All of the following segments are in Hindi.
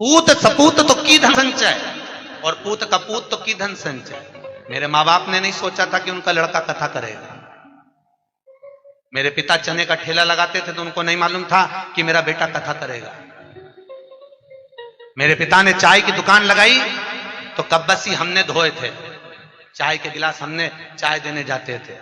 पूत सपूत तो की धन संचय और पूत कपूत तो की धन संचय। मेरे माँ बाप ने नहीं सोचा था कि उनका लड़का कथा करेगा। मेरे पिता चने का ठेला लगाते थे तो उनको नहीं मालूम था कि मेरा बेटा कथा करेगा। मेरे पिता ने चाय की दुकान लगाई तो कब्बसी हमने धोए थे, चाय के गिलास हमने चाय देने जाते थे।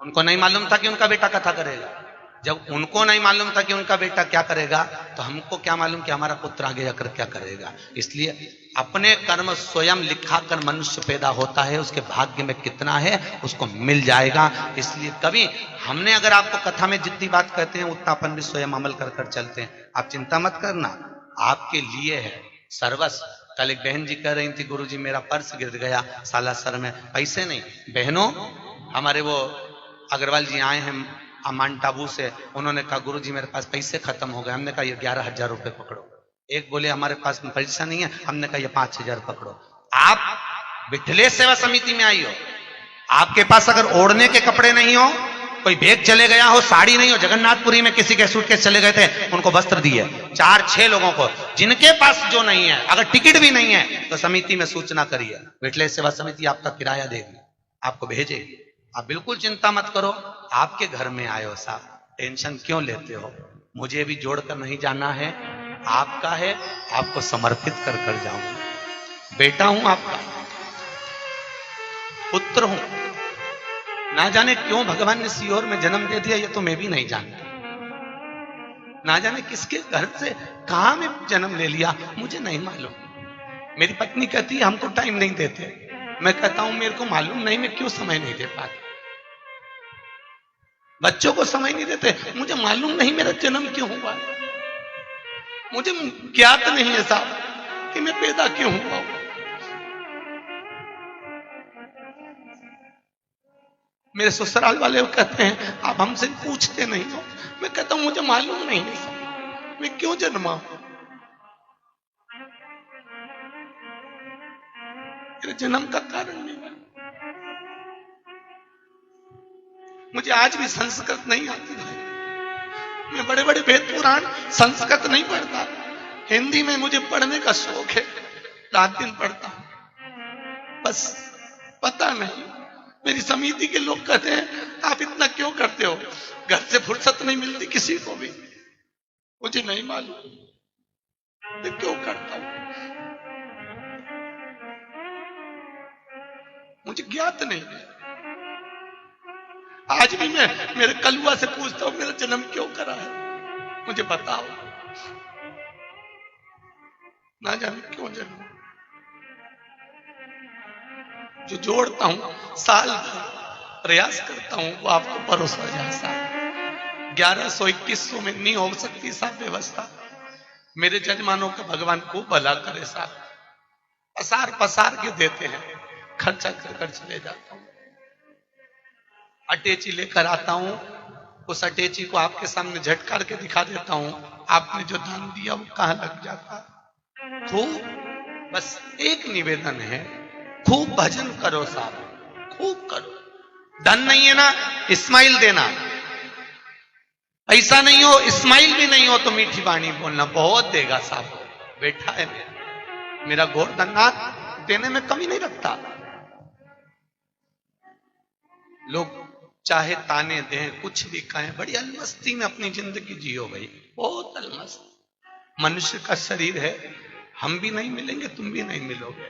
उनको नहीं मालूम था कि उनका बेटा कथा करेगा। जब उनको नहीं मालूम था कि उनका बेटा क्या करेगा तो हमको क्या मालूम कि हमारा पुत्र आगे जाकर क्या करेगा। इसलिए अपने कर्म स्वयं लिखा कर मनुष्य पैदा होता है, उसके भाग्य में कितना है उसको मिल जाएगा। इसलिए कभी हमने अगर आपको कथा में जितनी बात कहते हैं उतना अपन भी स्वयं अमल कर कर चलते हैं। आप चिंता मत करना, आपके लिए है सर्वस्व। कल एक बहन जी कह रही थी, गुरुजी मेरा पर्स गिर गया सालासर में, पैसे नहीं। बहनों, हमारे वो अग्रवाल जी आए हैं माउंट आबू से, उन्होंने कहा गुरुजी मेरे पास पैसे खत्म हो गए। हमने कहा ये 11,000 रुपए पकड़ो। एक बोले हमारे पास पैसा नहीं है, हमने कहा ये 5,000 पकड़ो। आप विठलेश सेवा समिति में आई हो, आपके पास अगर ओढ़ने के कपड़े नहीं हो, कोई बैग चले गया हो, साड़ी नहीं हो, जगन्नाथपुरी में किसी के सूटकेस चले गए थे, उनको वस्त्र दिए 4-6 लोगों को। जिनके पास जो नहीं है, अगर टिकट भी नहीं है तो समिति में सूचना करिए, विठलेश सेवा समिति आपका किराया देगी, आपको भेजेगी। आप बिल्कुल चिंता मत करो। आपके घर में आए हो साहब, टेंशन क्यों लेते हो? मुझे भी जोड़कर नहीं जाना है, आपका है, आपको समर्पित कर कर जाऊंगा। बेटा हूं आपका, पुत्र हूं। ना जाने क्यों भगवान ने सीहोर में जन्म दे दिया, ये तो मैं भी नहीं जानता। ना जाने किसके घर से कहां में जन्म ले लिया, मुझे नहीं मालूम। मेरी पत्नी कहती है हमको टाइम नहीं देते, मैं कहता हूं मेरे को मालूम नहीं, मैं क्यों समय नहीं दे पाता। बच्चों को समय नहीं देते, मुझे मालूम नहीं मेरा जन्म क्यों हुआ, मुझे ज्ञात नहीं है साहब कि मैं पैदा क्यों हुआ। मेरे ससुराल वाले कहते हैं आप हमसे पूछते नहीं हो, मैं कहता हूं मुझे मालूम नहीं है मैं क्यों जन्मा हूं। मेरे जन्म का कारण नहीं है। मुझे आज भी संस्कृत नहीं आती है, मैं बड़े बड़े वेद पुराण संस्कृत नहीं पढ़ता, हिंदी में मुझे पढ़ने का शौक है, रात दिन पढ़ता हूं। बस पता नहीं, मेरी समिति के लोग कहते हैं आप इतना क्यों करते हो, घर से फुर्सत नहीं मिलती किसी को भी। मुझे नहीं मालूम मैं क्यों करता हूं, मुझे ज्ञात नहीं है। आज भी मैं मेरे कलुआ से पूछता हूं मेरा जन्म क्यों करा है, मुझे बताओ। ना जाने क्यों जन्म। जो जोड़ता हूं साल भर प्रयास करता हूं वो आपको परोसा जाए साहब। 1121 में नहीं हो सकती साहब व्यवस्था। मेरे जजमानों का भगवान को भला करे साहब, पसार पसार के देते हैं, खर्चा कर कर चले जाता हूं। अटैची लेकर आता हूं, उस अटैची को आपके सामने झटकार के दिखा देता हूं, आपने जो दान दिया वो कहां लग जाता। खूब बस एक निवेदन है, खूब भजन करो साहब, खूब करो। धन नहीं है ना, इस्माइल देना। पैसा नहीं हो, इस्माइल भी नहीं हो तो मीठी वाणी बोलना, बहुत देगा साहब। बैठा है मेरा गोवर्धननाथ, देने में कमी नहीं रखता। लोग चाहे ताने दें, कुछ भी कहें, बड़ी अलमस्ती में अपनी जिंदगी जियो भाई, बहुत अलमस्त। मनुष्य का शरीर है, हम भी नहीं मिलेंगे, तुम भी नहीं मिलोगे।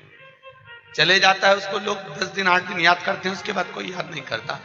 चले जाता है उसको लोग 10 दिन 8 दिन याद करते हैं, उसके बाद कोई याद नहीं करता।